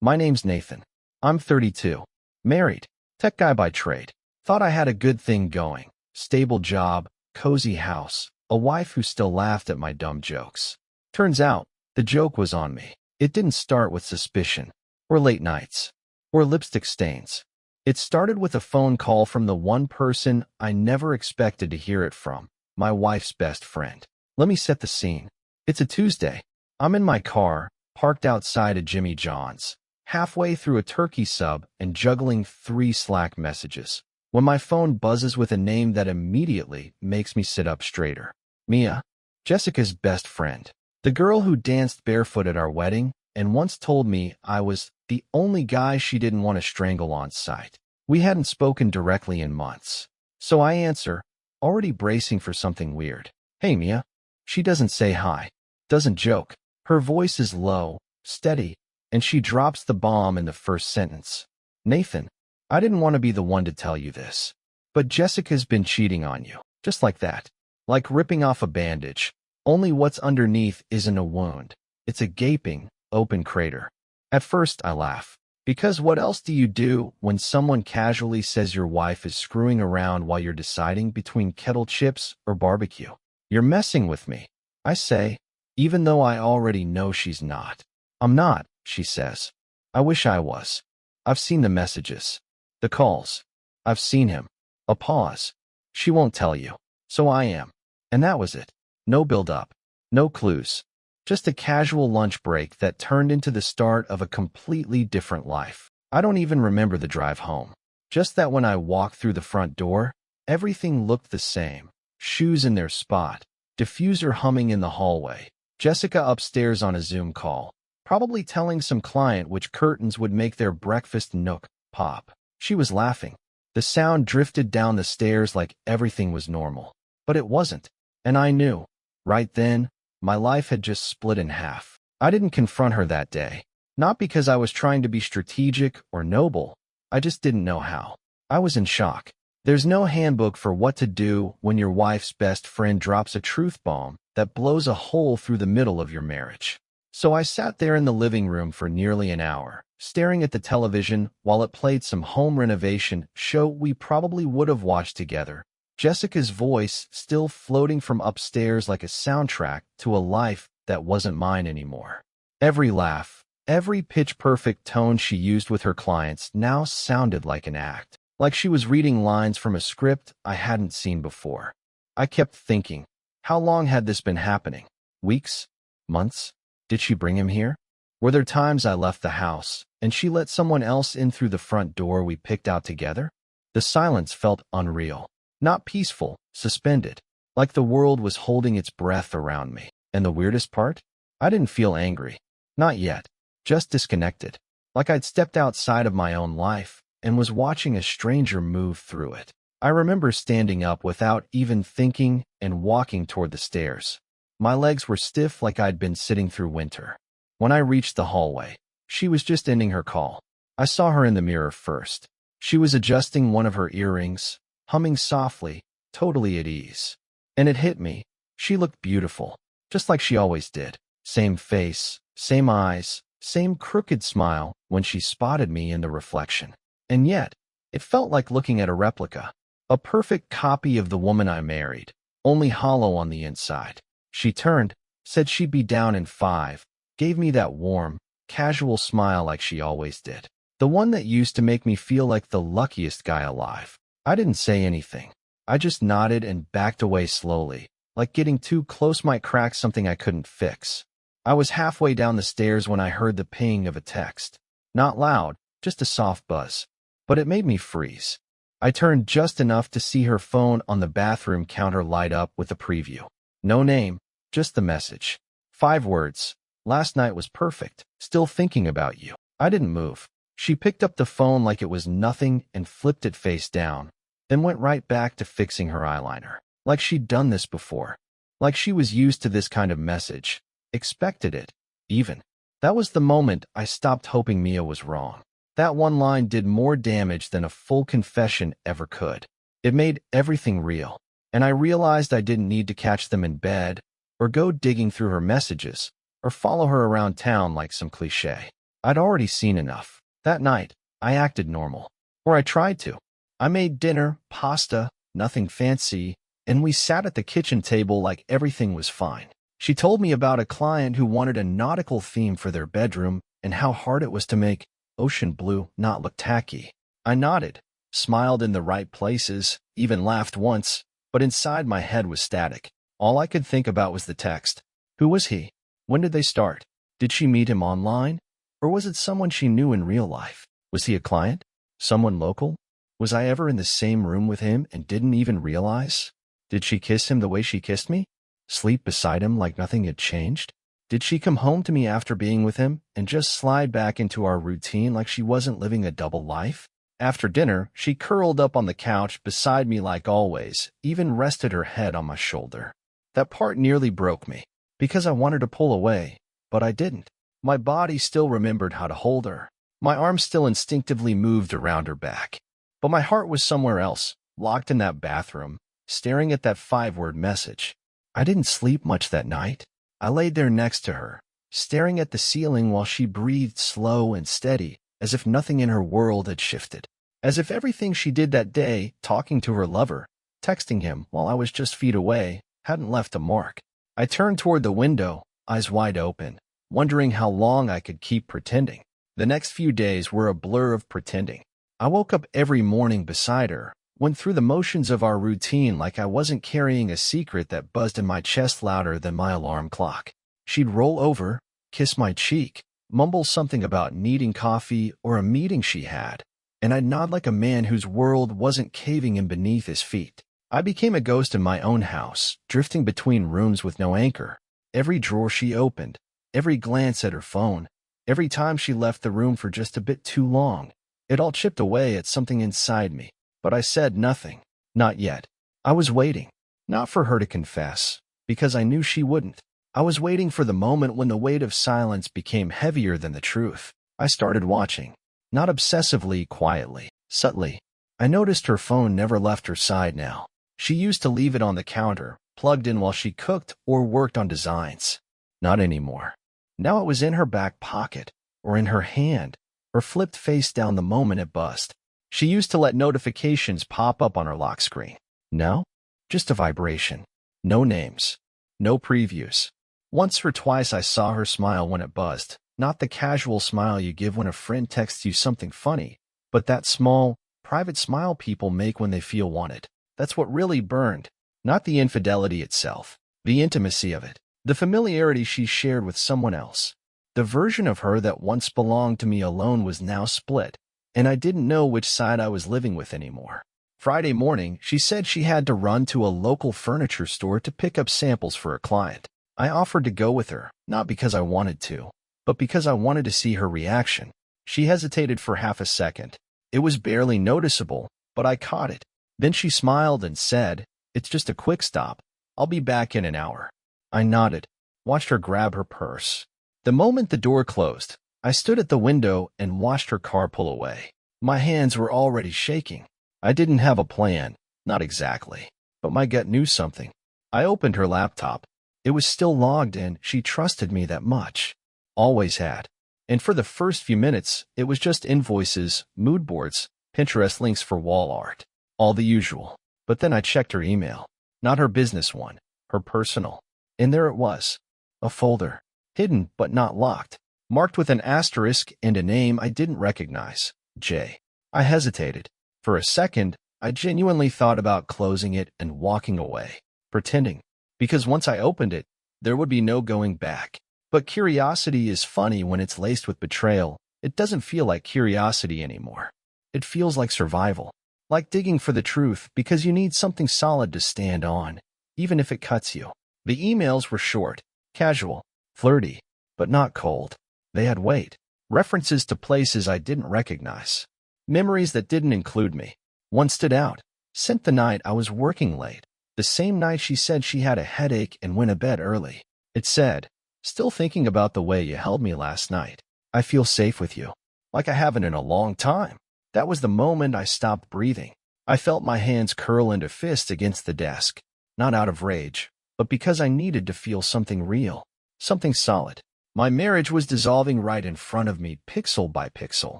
My name's Nathan. I'm 32. Married. Tech guy by trade. Thought I had a good thing going. Stable job, cozy house, a wife who still laughed at my dumb jokes. Turns out, the joke was on me. It didn't start with suspicion, or late nights, or lipstick stains. It started with a phone call from the one person I never expected to hear it from, my wife's best friend. Let me set the scene. It's a Tuesday. I'm in my car, parked outside a Jimmy John's, halfway through a turkey sub and juggling 3 Slack messages, when my phone buzzes with a name that immediately makes me sit up straighter. Mia, Jessica's best friend. The girl who danced barefoot at our wedding and once told me I was the only guy she didn't want to strangle on sight. We hadn't spoken directly in months. So I answer, already bracing for something weird. Hey, Mia. She doesn't say hi, doesn't joke. Her voice is low, steady, and she drops the bomb in the first sentence. Nathan, I didn't want to be the one to tell you this, but Jessica's been cheating on you. Just like that. Like ripping off a bandage. Only what's underneath isn't a wound. It's a gaping, open crater. At first, I laugh. Because what else do you do when someone casually says your wife is screwing around while you're deciding between kettle chips or barbecue? You're messing with me, I say, even though I already know she's not. I'm not, she says. I wish I was. I've seen the messages. The calls. I've seen him. A pause. She won't tell you. So I am. And that was it. No build-up. No clues. Just a casual lunch break that turned into the start of a completely different life. I don't even remember the drive home. Just that when I walked through the front door, everything looked the same. Shoes in their spot. Diffuser humming in the hallway. Jessica upstairs on a Zoom call, probably telling some client which curtains would make their breakfast nook pop. She was laughing. The sound drifted down the stairs like everything was normal. But it wasn't. And I knew. Right then, my life had just split in half. I didn't confront her that day. Not because I was trying to be strategic or noble. I just didn't know how. I was in shock. There's no handbook for what to do when your wife's best friend drops a truth bomb that blows a hole through the middle of your marriage. So I sat there in the living room for nearly an hour, staring at the television while it played some home renovation show we probably would have watched together. Jessica's voice still floating from upstairs like a soundtrack to a life that wasn't mine anymore. Every laugh, every pitch-perfect tone she used with her clients now sounded like an act. Like she was reading lines from a script I hadn't seen before. I kept thinking, how long had this been happening? Weeks? Months? Did she bring him here? Were there times I left the house, and she let someone else in through the front door we picked out together? The silence felt unreal. Not peaceful, suspended. Like the world was holding its breath around me. And the weirdest part? I didn't feel angry. Not yet. Just disconnected. Like I'd stepped outside of my own life and was watching a stranger move through it. I remember standing up without even thinking and walking toward the stairs. My legs were stiff like I'd been sitting through winter. When I reached the hallway, she was just ending her call. I saw her in the mirror first. She was adjusting one of her earrings, humming softly, totally at ease. And it hit me. She looked beautiful, just like she always did. Same face, same eyes, same crooked smile when she spotted me in the reflection. And yet, it felt like looking at a replica. A perfect copy of the woman I married, only hollow on the inside. She turned, said she'd be down in 5, gave me that warm, casual smile like she always did. The one that used to make me feel like the luckiest guy alive. I didn't say anything. I just nodded and backed away slowly, like getting too close might crack something I couldn't fix. I was halfway down the stairs when I heard the ping of a text. Not loud, just a soft buzz. But it made me freeze. I turned just enough to see her phone on the bathroom counter light up with a preview. No name, just the message. 5 words. Last night was perfect. Still thinking about you. I didn't move. She picked up the phone like it was nothing and flipped it face down, then went right back to fixing her eyeliner. Like she'd done this before. Like she was used to this kind of message. Expected it, even. That was the moment I stopped hoping Mia was wrong. That one line did more damage than a full confession ever could. It made everything real, and I realized I didn't need to catch them in bed, or go digging through her messages, or follow her around town like some cliché. I'd already seen enough. That night, I acted normal. Or I tried to. I made dinner, pasta, nothing fancy, and we sat at the kitchen table like everything was fine. She told me about a client who wanted a nautical theme for their bedroom and how hard it was to make ocean blue not look tacky. I nodded, smiled in the right places, even laughed once, but inside my head was static. All I could think about was the text. Who was he? When did they start? Did she meet him online? Or was it someone she knew in real life? Was he a client? Someone local? Was I ever in the same room with him and didn't even realize? Did she kiss him the way she kissed me? Sleep beside him like nothing had changed? Did she come home to me after being with him and just slide back into our routine like she wasn't living a double life? After dinner, she curled up on the couch beside me like always, even rested her head on my shoulder. That part nearly broke me, because I wanted to pull away, but I didn't. My body still remembered how to hold her. My arms still instinctively moved around her back. But my heart was somewhere else, locked in that bathroom, staring at that 5-word message. I didn't sleep much that night. I laid there next to her, staring at the ceiling while she breathed slow and steady, as if nothing in her world had shifted. As if everything she did that day, talking to her lover, texting him while I was just feet away, hadn't left a mark. I turned toward the window, eyes wide open, wondering how long I could keep pretending. The next few days were a blur of pretending. I woke up every morning beside her, went through the motions of our routine like I wasn't carrying a secret that buzzed in my chest louder than my alarm clock. She'd roll over, kiss my cheek, mumble something about needing coffee or a meeting she had, and I'd nod like a man whose world wasn't caving in beneath his feet. I became a ghost in my own house, drifting between rooms with no anchor. Every drawer she opened, every glance at her phone, every time she left the room for just a bit too long, it all chipped away at something inside me. But I said nothing. Not yet. I was waiting. Not for her to confess, because I knew she wouldn't. I was waiting for the moment when the weight of silence became heavier than the truth. I started watching. Not obsessively, quietly, subtly. I noticed her phone never left her side now. She used to leave it on the counter, plugged in while she cooked or worked on designs. Not anymore. Now it was in her back pocket, or in her hand, or flipped face down the moment it buzzed. She used to let notifications pop up on her lock screen. No? Just a vibration. No names. No previews. Once or twice I saw her smile when it buzzed, not the casual smile you give when a friend texts you something funny, but that small, private smile people make when they feel wanted. That's what really burned. Not the infidelity itself, the intimacy of it, the familiarity she shared with someone else. The version of her that once belonged to me alone was now split, and I didn't know which side I was living with anymore. Friday morning, she said she had to run to a local furniture store to pick up samples for a client. I offered to go with her, not because I wanted to, but because I wanted to see her reaction. She hesitated for half a second. It was barely noticeable, but I caught it. Then she smiled and said, "It's just a quick stop. I'll be back in an hour." I nodded, watched her grab her purse. The moment the door closed, I stood at the window and watched her car pull away. My hands were already shaking. I didn't have a plan, not exactly, but my gut knew something. I opened her laptop. It was still logged in. She trusted me that much. Always had. And for the first few minutes, it was just invoices, mood boards, Pinterest links for wall art. All the usual. But then I checked her email. Not her business one, her personal. And there it was. A folder. Hidden but not locked. Marked with an asterisk and a name I didn't recognize. J. I hesitated. For a second, I genuinely thought about closing it and walking away. Pretending. Because once I opened it, there would be no going back. But curiosity is funny when it's laced with betrayal. It doesn't feel like curiosity anymore. It feels like survival. Like digging for the truth because you need something solid to stand on, even if it cuts you. The emails were short, casual, flirty, but not cold. They had weight. References to places I didn't recognize. Memories that didn't include me. One stood out. Sent the night I was working late. The same night she said she had a headache and went to bed early. It said, "Still thinking about the way you held me last night. I feel safe with you. Like I haven't in a long time." That was the moment I stopped breathing. I felt my hands curl into fists against the desk. Not out of rage, but because I needed to feel something real. Something solid. My marriage was dissolving right in front of me, pixel by pixel.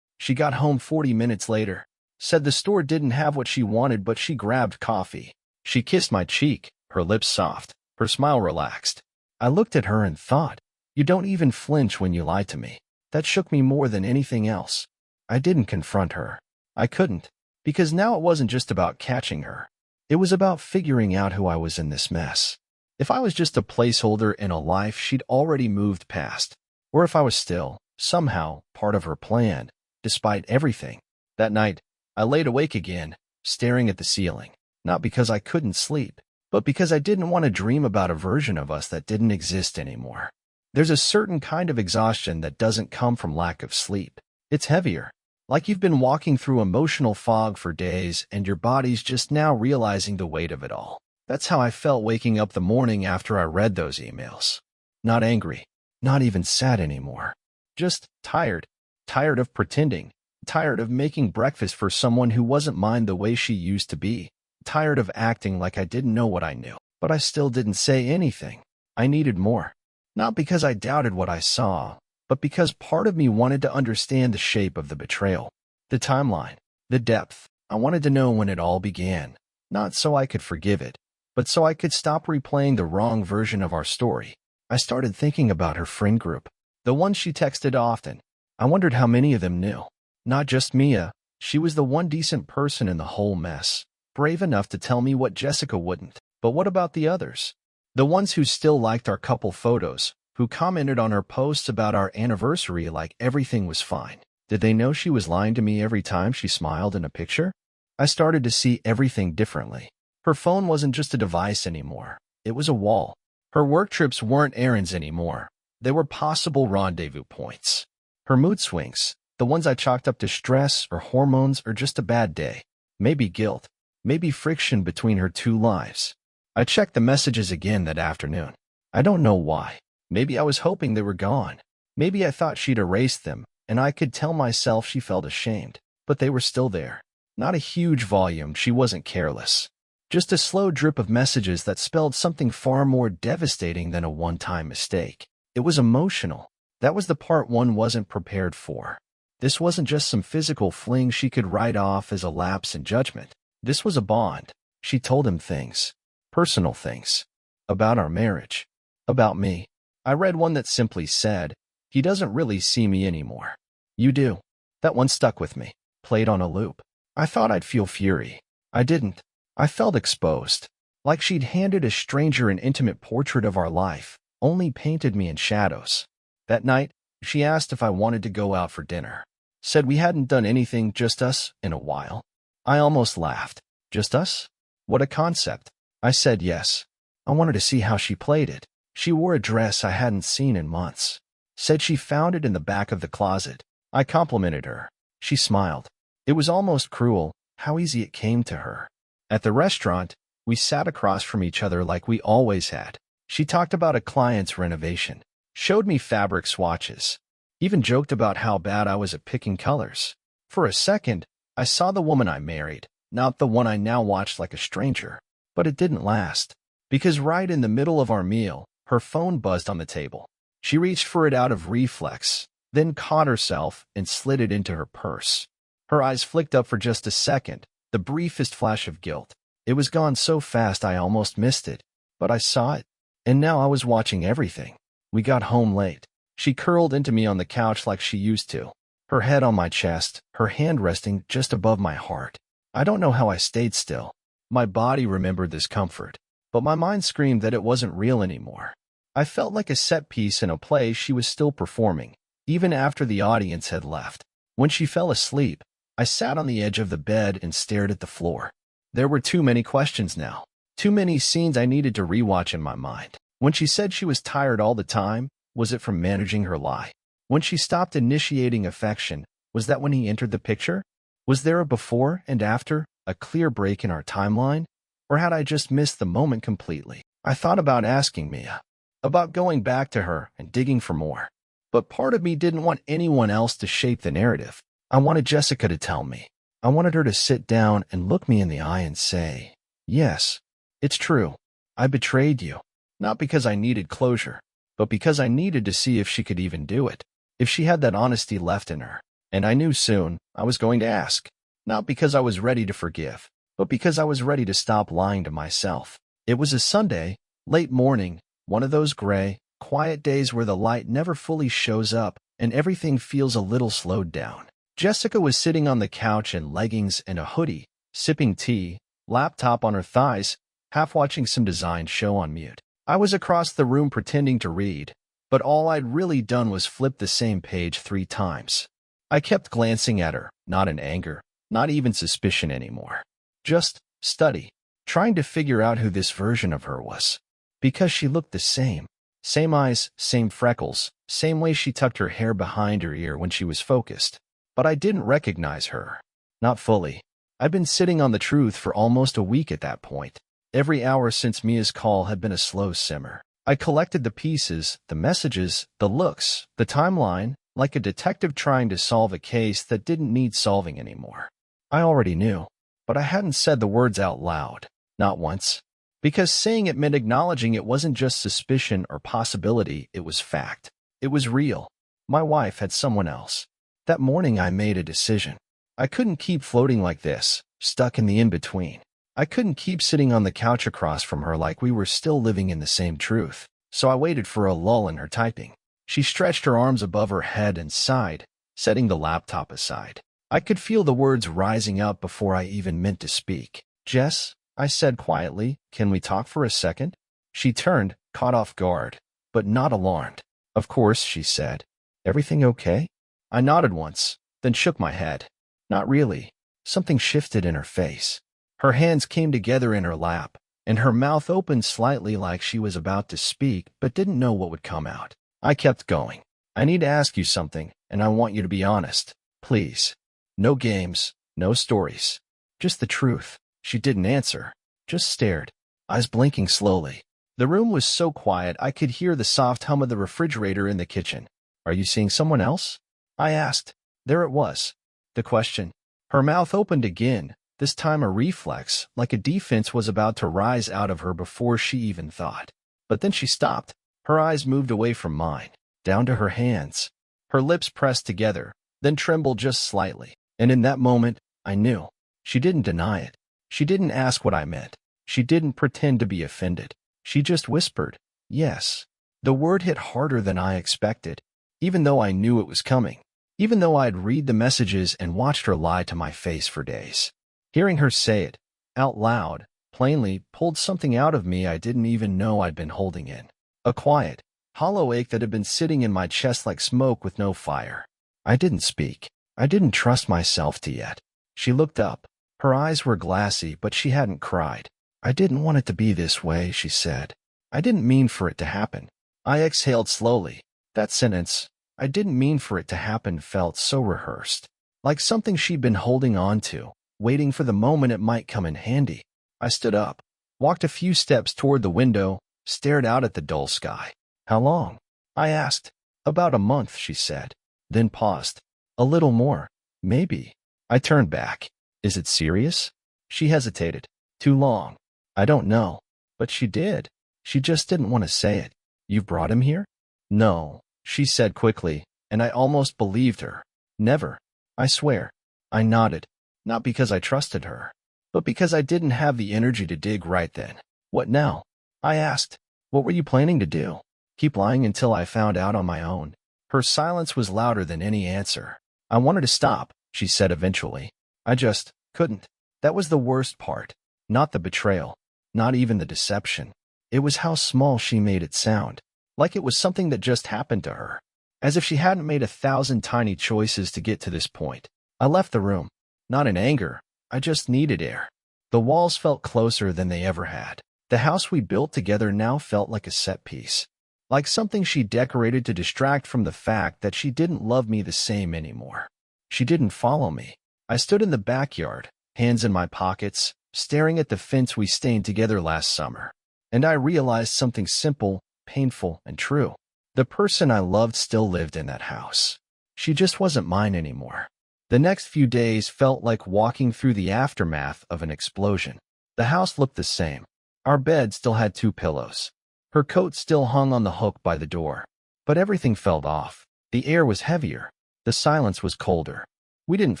She got home 40 minutes later, said the store didn't have what she wanted, but she grabbed coffee. She kissed my cheek, her lips soft, her smile relaxed. I looked at her and thought, you don't even flinch when you lie to me. That shook me more than anything else. I didn't confront her. I couldn't, because now it wasn't just about catching her. It was about figuring out who I was in this mess. If I was just a placeholder in a life she'd already moved past, or if I was still, somehow, part of her plan, despite everything. That night, I laid awake again, staring at the ceiling, not because I couldn't sleep, but because I didn't want to dream about a version of us that didn't exist anymore. There's a certain kind of exhaustion that doesn't come from lack of sleep. It's heavier, like you've been walking through emotional fog for days and your body's just now realizing the weight of it all. That's how I felt waking up the morning after I read those emails. Not angry, not even sad anymore. Just tired. Tired of pretending. Tired of making breakfast for someone who wasn't mine the way she used to be. Tired of acting like I didn't know what I knew, but I still didn't say anything. I needed more. Not because I doubted what I saw, but because part of me wanted to understand the shape of the betrayal, the timeline, the depth. I wanted to know when it all began, not so I could forgive it, but so I could stop replaying the wrong version of our story. I started thinking about her friend group, the ones she texted often. I wondered how many of them knew. Not just Mia. She was the one decent person in the whole mess, brave enough to tell me what Jessica wouldn't. But what about the others? The ones who still liked our couple photos, who commented on our posts about our anniversary like everything was fine. Did they know she was lying to me every time she smiled in a picture? I started to see everything differently. Her phone wasn't just a device anymore. It was a wall. Her work trips weren't errands anymore. They were possible rendezvous points. Her mood swings, the ones I chalked up to stress or hormones or just a bad day, maybe guilt, maybe friction between her two lives. I checked the messages again that afternoon. I don't know why. Maybe I was hoping they were gone. Maybe I thought she'd erased them, and I could tell myself she felt ashamed. But they were still there. Not a huge volume, she wasn't careless. Just a slow drip of messages that spelled something far more devastating than a one-time mistake. It was emotional. That was the part one wasn't prepared for. This wasn't just some physical fling she could write off as a lapse in judgment. This was a bond. She told him things. Personal things. About our marriage. About me. I read one that simply said, "He doesn't really see me anymore." You do. That one stuck with me. Played on a loop. I thought I'd feel fury. I didn't. I felt exposed. Like she'd handed a stranger an intimate portrait of our life, only painted me in shadows. That night, she asked if I wanted to go out for dinner. Said we hadn't done anything, just us, in a while. I almost laughed. Just us? What a concept. I said yes. I wanted to see how she played it. She wore a dress I hadn't seen in months. Said she found it in the back of the closet. I complimented her. She smiled. It was almost cruel, how easy it came to her. At the restaurant, we sat across from each other like we always had. She talked about a client's renovation, showed me fabric swatches, even joked about how bad I was at picking colors. For a second, I saw the woman I married, not the one I now watched like a stranger. But it didn't last, because right in the middle of our meal, her phone buzzed on the table. She reached for it out of reflex, then caught herself and slid it into her purse. Her eyes flicked up for just a second, the briefest flash of guilt. It was gone so fast I almost missed it, but I saw it, and now I was watching everything. We got home late. She curled into me on the couch like she used to, her head on my chest, her hand resting just above my heart. I don't know how I stayed still. My body remembered this comfort, but my mind screamed that it wasn't real anymore. I felt like a set piece in a play she was still performing, even after the audience had left. When she fell asleep, I sat on the edge of the bed and stared at the floor. There were too many questions now, too many scenes I needed to rewatch in my mind. When she said she was tired all the time, was it from managing her lie? When she stopped initiating affection, was that when he entered the picture? Was there a before and after, a clear break in our timeline? Or had I just missed the moment completely? I thought about asking Mia, about going back to her and digging for more. But part of me didn't want anyone else to shape the narrative. I wanted Jessica to tell me. I wanted her to sit down and look me in the eye and say, "Yes, it's true. I betrayed you." Not because I needed closure, but because I needed to see if she could even do it, if she had that honesty left in her. And I knew soon I was going to ask, not because I was ready to forgive, but because I was ready to stop lying to myself. It was a Sunday, late morning, one of those gray, quiet days where the light never fully shows up and everything feels a little slowed down. Jessica was sitting on the couch in leggings and a hoodie, sipping tea, laptop on her thighs, half watching some design show on mute. I was across the room pretending to read, but all I'd really done was flip the same page 3 times. I kept glancing at her, not in anger, not even suspicion anymore. Just study, trying to figure out who this version of her was. Because she looked the same. Same eyes, same freckles, same way she tucked her hair behind her ear when she was focused. But I didn't recognize her. Not fully. I'd been sitting on the truth for almost a week at that point. Every hour since Mia's call had been a slow simmer. I collected the pieces, the messages, the looks, the timeline, like a detective trying to solve a case that didn't need solving anymore. I already knew, but I hadn't said the words out loud. Not once. Because saying it meant acknowledging it wasn't just suspicion or possibility, it was fact. It was real. My wife had someone else. That morning I made a decision. I couldn't keep floating like this, stuck in the in-between. I couldn't keep sitting on the couch across from her like we were still living in the same truth. So I waited for a lull in her typing. She stretched her arms above her head and sighed, setting the laptop aside. I could feel the words rising up before I even meant to speak. "Jess," I said quietly, "can we talk for a second?" She turned, caught off guard, but not alarmed. "Of course," she said. "Everything okay?" I nodded once, then shook my head. Not really. Something shifted in her face. Her hands came together in her lap, and her mouth opened slightly like she was about to speak but didn't know what would come out. I kept going. "I need to ask you something, and I want you to be honest. Please. No games, no stories. Just the truth." She didn't answer, just stared, eyes blinking slowly. The room was so quiet I could hear the soft hum of the refrigerator in the kitchen. "Are you seeing someone else?" I asked. There it was. The question. Her mouth opened again, this time a reflex, like a defense was about to rise out of her before she even thought. But then she stopped. Her eyes moved away from mine, down to her hands. Her lips pressed together, then trembled just slightly. And in that moment, I knew. She didn't deny it. She didn't ask what I meant. She didn't pretend to be offended. She just whispered, "Yes." The word hit harder than I expected, even though I knew it was coming. Even though I'd read the messages and watched her lie to my face for days. Hearing her say it, out loud, plainly, pulled something out of me I didn't even know I'd been holding in. A quiet, hollow ache that had been sitting in my chest like smoke with no fire. I didn't speak. I didn't trust myself to yet. She looked up. Her eyes were glassy, but she hadn't cried. "I didn't want it to be this way," she said. "I didn't mean for it to happen." I exhaled slowly. That sentence, "I didn't mean for it to happen," felt so rehearsed. Like something she'd been holding on to, waiting for the moment it might come in handy. I stood up, walked a few steps toward the window, stared out at the dull sky. "How long?" I asked. "About a month," she said. Then paused. "A little more. Maybe." I turned back. "Is it serious?" She hesitated. "Too long." "I don't know." But she did. She just didn't want to say it. "You've brought him here?" "No," she said quickly, and I almost believed her. "Never. I swear." I nodded, not because I trusted her, but because I didn't have the energy to dig right then. "What now?" I asked. "What were you planning to do? Keep lying until I found out on my own?" Her silence was louder than any answer. "I wanted to stop," she said eventually. "I just couldn't." That was the worst part. Not the betrayal. Not even the deception. It was how small she made it sound. Like it was something that just happened to her. As if she hadn't made 1,000 tiny choices to get to this point. I left the room. Not in anger. I just needed air. The walls felt closer than they ever had. The house we built together now felt like a set piece. Like something she decorated to distract from the fact that she didn't love me the same anymore. She didn't follow me. I stood in the backyard, hands in my pockets, staring at the fence we stained together last summer. And I realized something simple, painful, and true. The person I loved still lived in that house. She just wasn't mine anymore. The next few days felt like walking through the aftermath of an explosion. The house looked the same. Our bed still had 2 pillows. Her coat still hung on the hook by the door. But everything felt off. The air was heavier. The silence was colder. We didn't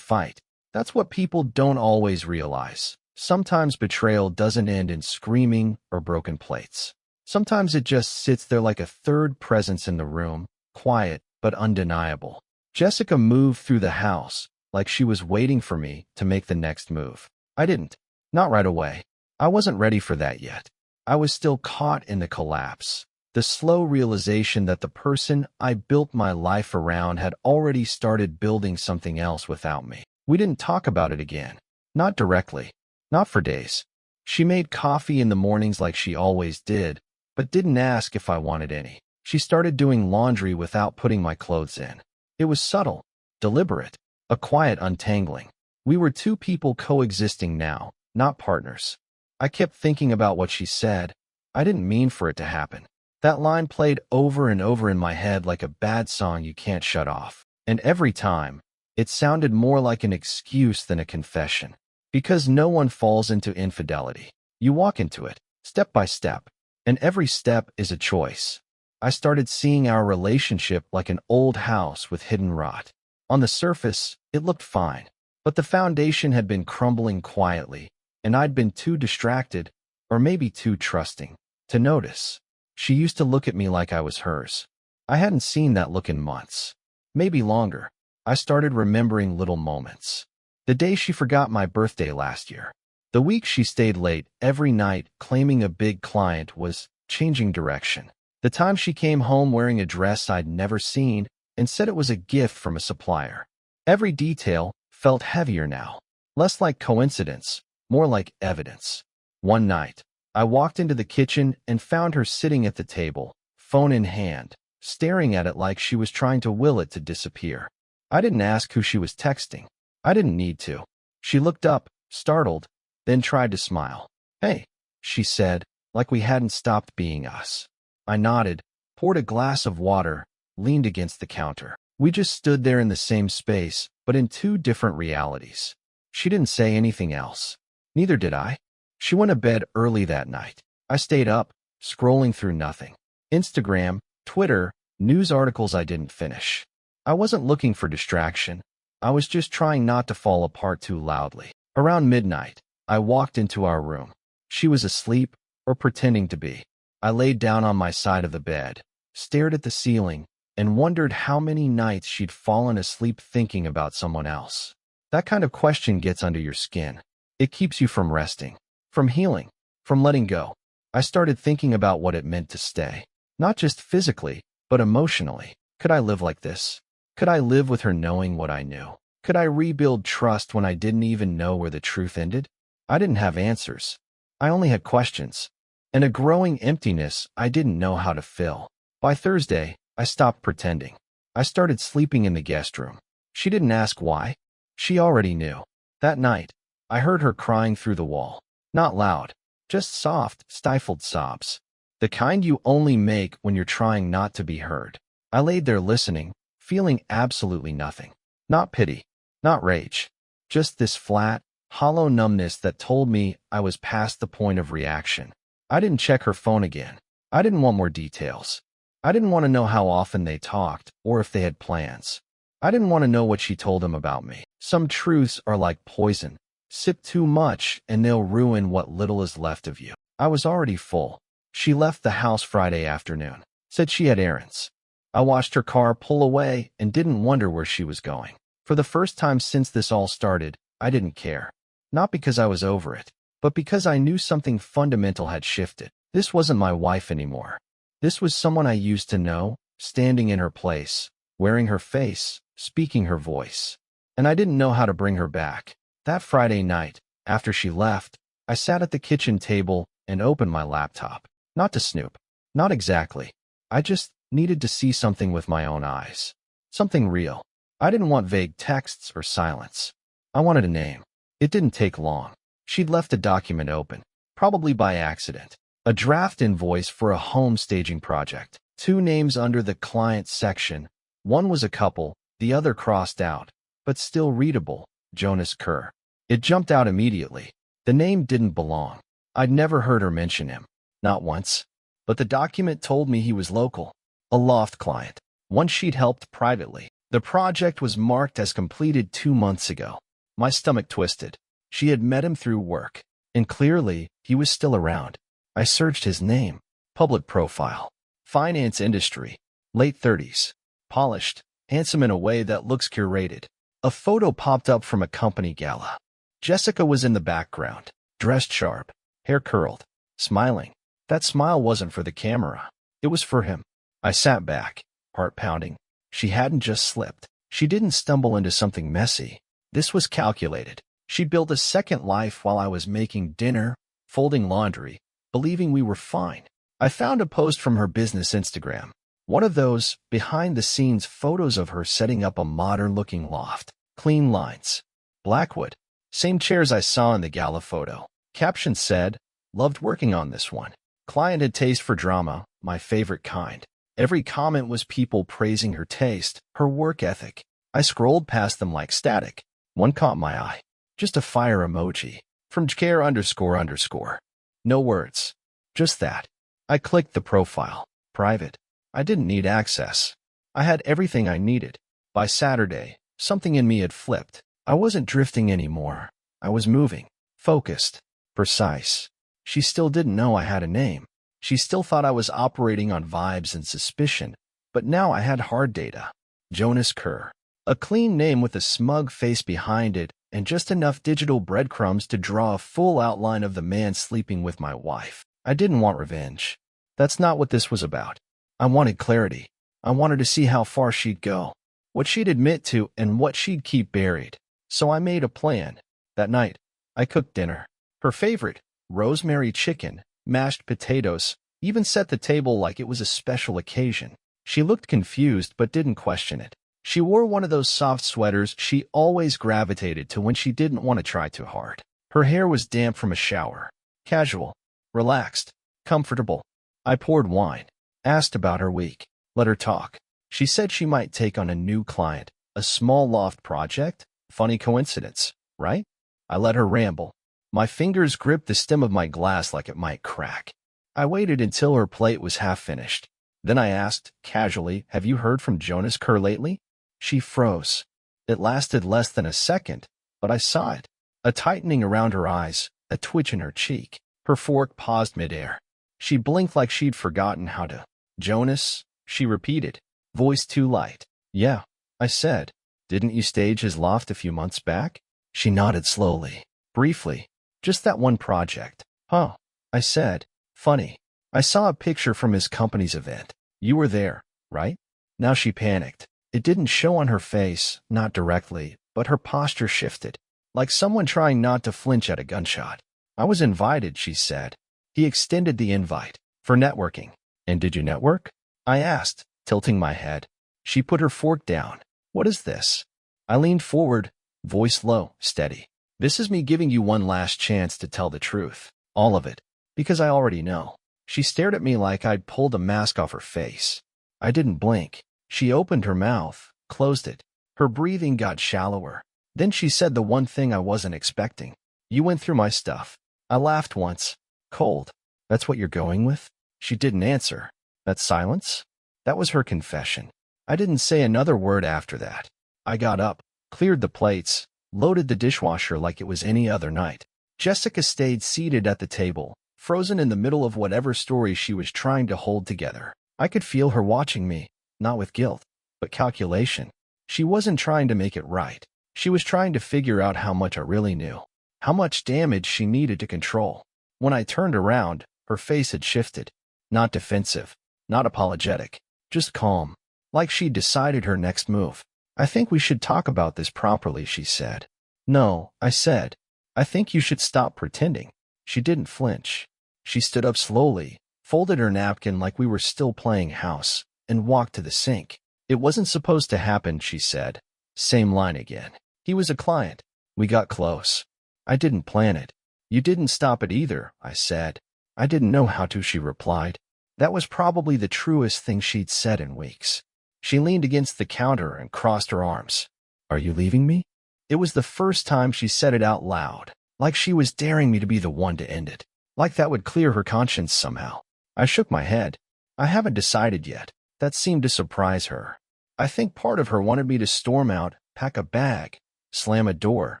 fight. That's what people don't always realize. Sometimes betrayal doesn't end in screaming or broken plates. Sometimes it just sits there like a third presence in the room, quiet but undeniable. Jessica moved through the house like she was waiting for me to make the next move. I didn't. Not right away. I wasn't ready for that yet. I was still caught in the collapse. The slow realization that the person I built my life around had already started building something else without me. We didn't talk about it again. Not directly. Not for days. She made coffee in the mornings like she always did, but didn't ask if I wanted any. She started doing laundry without putting my clothes in. It was subtle, deliberate, a quiet untangling. We were two people coexisting now, not partners. I kept thinking about what she said. I didn't mean for it to happen. That line played over and over in my head like a bad song you can't shut off. And every time, it sounded more like an excuse than a confession. Because no one falls into infidelity. You walk into it, step by step, and every step is a choice. I started seeing our relationship like an old house with hidden rot. On the surface, it looked fine, but the foundation had been crumbling quietly, and I'd been too distracted, or maybe too trusting, to notice. She used to look at me like I was hers. I hadn't seen that look in months. Maybe longer. I started remembering little moments. The day she forgot my birthday last year. The week she stayed late every night claiming a big client was changing direction. The time she came home wearing a dress I'd never seen and said it was a gift from a supplier. Every detail felt heavier now. Less like coincidence, more like evidence. One night, I walked into the kitchen and found her sitting at the table, phone in hand, staring at it like she was trying to will it to disappear. I didn't ask who she was texting. I didn't need to. She looked up, startled, then tried to smile. "Hey," she said, like we hadn't stopped being us. I nodded, poured a glass of water, leaned against the counter. We just stood there in the same space, but in two different realities. She didn't say anything else. Neither did I. She went to bed early that night. I stayed up, scrolling through nothing. Instagram, Twitter, news articles I didn't finish. I wasn't looking for distraction. I was just trying not to fall apart too loudly. Around midnight, I walked into our room. She was asleep, or pretending to be. I laid down on my side of the bed, stared at the ceiling, and wondered how many nights she'd fallen asleep thinking about someone else. That kind of question gets under your skin. It keeps you from resting, from healing, from letting go. I started thinking about what it meant to stay. Not just physically, but emotionally. Could I live like this? Could I live with her knowing what I knew? Could I rebuild trust when I didn't even know where the truth ended? I didn't have answers. I only had questions, and a growing emptiness I didn't know how to fill. By Thursday, I stopped pretending. I started sleeping in the guest room. She didn't ask why. She already knew. That night, I heard her crying through the wall. Not loud, just soft, stifled sobs. The kind you only make when you're trying not to be heard. I laid there listening, feeling absolutely nothing. Not pity, not rage. Just this flat, hollow numbness that told me I was past the point of reaction. I didn't check her phone again. I didn't want more details. I didn't want to know how often they talked or if they had plans. I didn't want to know what she told him about me. Some truths are like poison. Sip too much and they'll ruin what little is left of you. I was already full. She left the house Friday afternoon. Said she had errands. I watched her car pull away and didn't wonder where she was going. For the first time since this all started, I didn't care. Not because I was over it, but because I knew something fundamental had shifted. This wasn't my wife anymore. This was someone I used to know, standing in her place, wearing her face, speaking her voice. And I didn't know how to bring her back. That Friday night, after she left, I sat at the kitchen table and opened my laptop. Not to snoop. Not exactly. I just needed to see something with my own eyes. Something real. I didn't want vague texts or silence. I wanted a name. It didn't take long. She'd left a document open, probably by accident. A draft invoice for a home staging project. 2 names under the client section. One was a couple, the other crossed out, but still readable. Jonas Kerr. It jumped out immediately. The name didn't belong. I'd never heard her mention him. Not once. but the document told me he was local, a loft client, one she'd helped privately. The project was marked as completed 2 months ago. My stomach twisted. She had met him through work, and clearly, he was still around. I searched his name, public profile, finance industry, late 30s, polished, handsome in a way that looks curated. A photo popped up from a company gala. Jessica was in the background, dressed sharp, hair curled, smiling. That smile wasn't for the camera. It was for him. I sat back, heart pounding. She hadn't just slipped. She didn't stumble into something messy. This was calculated. She built a second life while I was making dinner, folding laundry, believing we were fine. I found a post from her business Instagram. One of those behind-the-scenes photos of her setting up a modern-looking loft. Clean lines. Blackwood. Same chairs I saw in the gala photo. Caption said, "Loved working on this one. Client had taste for drama, my favorite kind." Every comment was people praising her taste, her work ethic. I scrolled past them like static. One caught my eye. Just a fire emoji. From care__. No words. Just that. I clicked the profile. Private. I didn't need access. I had everything I needed. By Saturday, something in me had flipped. I wasn't drifting anymore. I was moving. Focused. Precise. She still didn't know I had a name. She still thought I was operating on vibes and suspicion, but now I had hard data. Jonas Kerr. A clean name with a smug face behind it and just enough digital breadcrumbs to draw a full outline of the man sleeping with my wife. I didn't want revenge. That's not what this was about. I wanted clarity. I wanted to see how far she'd go, what she'd admit to and what she'd keep buried. So I made a plan. That night, I cooked dinner. Her favorite, rosemary chicken, mashed potatoes, even set the table like it was a special occasion. She looked confused but didn't question it. She wore one of those soft sweaters she always gravitated to when she didn't want to try too hard. Her hair was damp from a shower. Casual, relaxed, comfortable. I poured wine, asked about her week, let her talk. She said she might take on a new client, a small loft project. Funny coincidence, right? I let her ramble. My fingers gripped the stem of my glass like it might crack. I waited until her plate was half finished. Then I asked, casually, "Have you heard from Jonas Kerr lately?" She froze. It lasted less than a second, but I saw it. A tightening around her eyes, a twitch in her cheek. Her fork paused midair. She blinked like she'd forgotten how to. "Jonas," she repeated, voice too light. "Yeah," I said. "Didn't you stage his loft a few months back?" She nodded slowly, briefly. "Just that one project." "Huh," I said. "Funny. I saw a picture from his company's event. You were there, right?" Now she panicked. It didn't show on her face, not directly, but her posture shifted, like someone trying not to flinch at a gunshot. "I was invited," she said. He extended the invite. "For networking." "And did you network?" I asked, tilting my head. She put her fork down. "What is this?" I leaned forward, voice low, steady. "This is me giving you one last chance to tell the truth. All of it. Because I already know." She stared at me like I'd pulled a mask off her face. I didn't blink. She opened her mouth, closed it. Her breathing got shallower. Then she said the one thing I wasn't expecting. "You went through my stuff." I laughed once. Cold. "That's what you're going with?" She didn't answer. That silence? That was her confession. I didn't say another word after that. I got up, cleared the plates, loaded the dishwasher like it was any other night. Jessica stayed seated at the table, frozen in the middle of whatever story she was trying to hold together. I could feel her watching me, not with guilt, but calculation. She wasn't trying to make it right. She was trying to figure out how much I really knew, how much damage she needed to control. When I turned around, her face had shifted. Not defensive, not apologetic, just calm, like she'd decided her next move. "I think we should talk about this properly," she said. "No," I said. "I think you should stop pretending." She didn't flinch. She stood up slowly, folded her napkin like we were still playing house, and walked to the sink. "It wasn't supposed to happen," she said. Same line again. "He was a client. We got close. I didn't plan it." "You didn't stop it either," I said. "I didn't know how to," she replied. That was probably the truest thing she'd said in weeks. She leaned against the counter and crossed her arms. "Are you leaving me?" It was the first time she said it out loud, like she was daring me to be the one to end it, like that would clear her conscience somehow. I shook my head. I haven't decided yet. That seemed to surprise her. I think part of her wanted me to storm out, pack a bag, slam a door,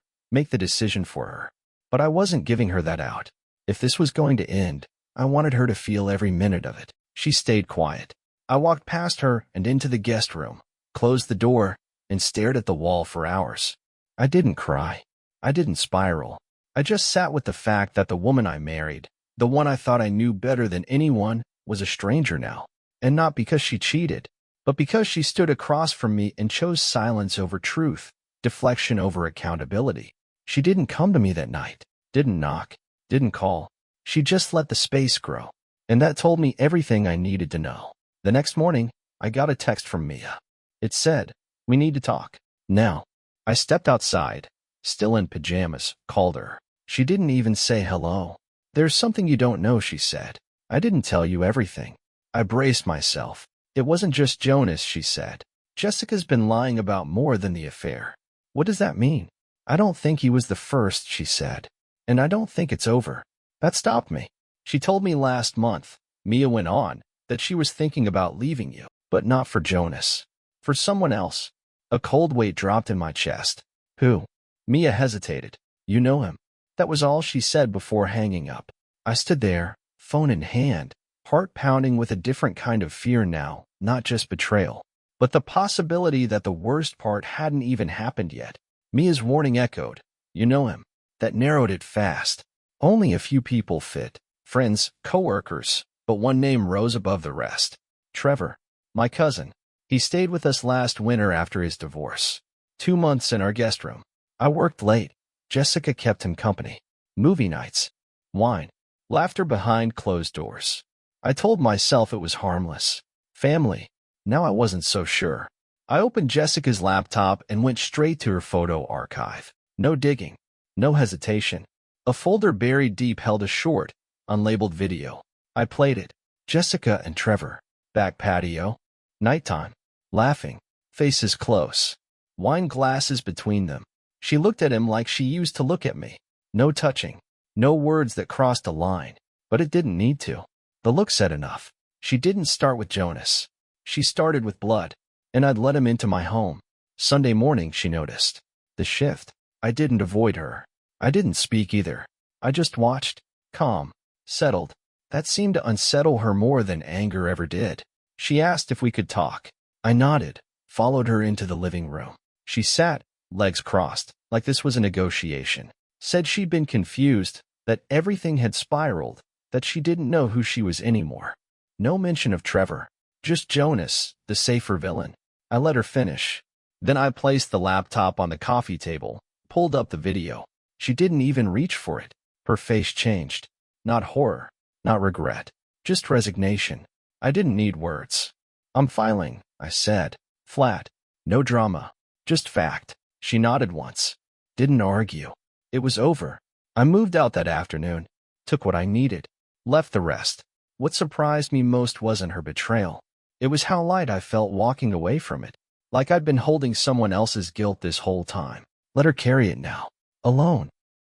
make the decision for her. But I wasn't giving her that out. If this was going to end, I wanted her to feel every minute of it. She stayed quiet. I walked past her and into the guest room, closed the door, and stared at the wall for hours. I didn't cry. I didn't spiral. I just sat with the fact that the woman I married, the one I thought I knew better than anyone, was a stranger now. And not because she cheated, but because she stood across from me and chose silence over truth, deflection over accountability. She didn't come to me that night, didn't knock, didn't call. She just let the space grow. And that told me everything I needed to know. The next morning, I got a text from Mia. It said, "We need to talk. Now." I stepped outside, still in pajamas, called her. She didn't even say hello. "There's something you don't know," she said. "I didn't tell you everything." I braced myself. "It wasn't just Jonas," she said. "Jessica's been lying about more than the affair." "What does that mean?" "I don't think he was the first," she said. "And I don't think it's over." That stopped me. "She told me last month," Mia went on, "that she was thinking about leaving you, but not for Jonas. For someone else." A cold weight dropped in my chest. "Who?" Mia hesitated. "You know him." That was all she said before hanging up. I stood there, phone in hand, heart pounding with a different kind of fear now, not just betrayal, but the possibility that the worst part hadn't even happened yet. Mia's warning echoed. "You know him." That narrowed it fast. Only a few people fit. Friends, coworkers, but one name rose above the rest. Trevor. My cousin. He stayed with us last winter after his divorce. 2 months in our guest room. I worked late. Jessica kept him company. Movie nights. Wine. Laughter behind closed doors. I told myself it was harmless. Family. Now I wasn't so sure. I opened Jessica's laptop and went straight to her photo archive. No digging. No hesitation. A folder buried deep held a short, unlabeled video. I played it. Jessica and Trevor. Back patio. Nighttime. Laughing. Faces close. Wine glasses between them. She looked at him like she used to look at me. No touching. No words that crossed a line. But it didn't need to. The look said enough. She didn't start with Jonas. She started with blood. And I'd let him into my home. Sunday morning, she noticed. The shift. I didn't avoid her. I didn't speak either. I just watched. Calm. Settled. That seemed to unsettle her more than anger ever did. She asked if we could talk. I nodded, followed her into the living room. She sat, legs crossed, like this was a negotiation. Said she'd been confused, that everything had spiraled, that she didn't know who she was anymore. No mention of Trevor. Just Jonas, the safer villain. I let her finish. Then I placed the laptop on the coffee table, pulled up the video. She didn't even reach for it. Her face changed. Not horror, not regret, just resignation. I didn't need words. "I'm filing," I said. Flat. No drama. Just fact. She nodded once. Didn't argue. It was over. I moved out that afternoon. Took what I needed. Left the rest. What surprised me most wasn't her betrayal. It was how light I felt walking away from it. Like I'd been holding someone else's guilt this whole time. Let her carry it now. Alone.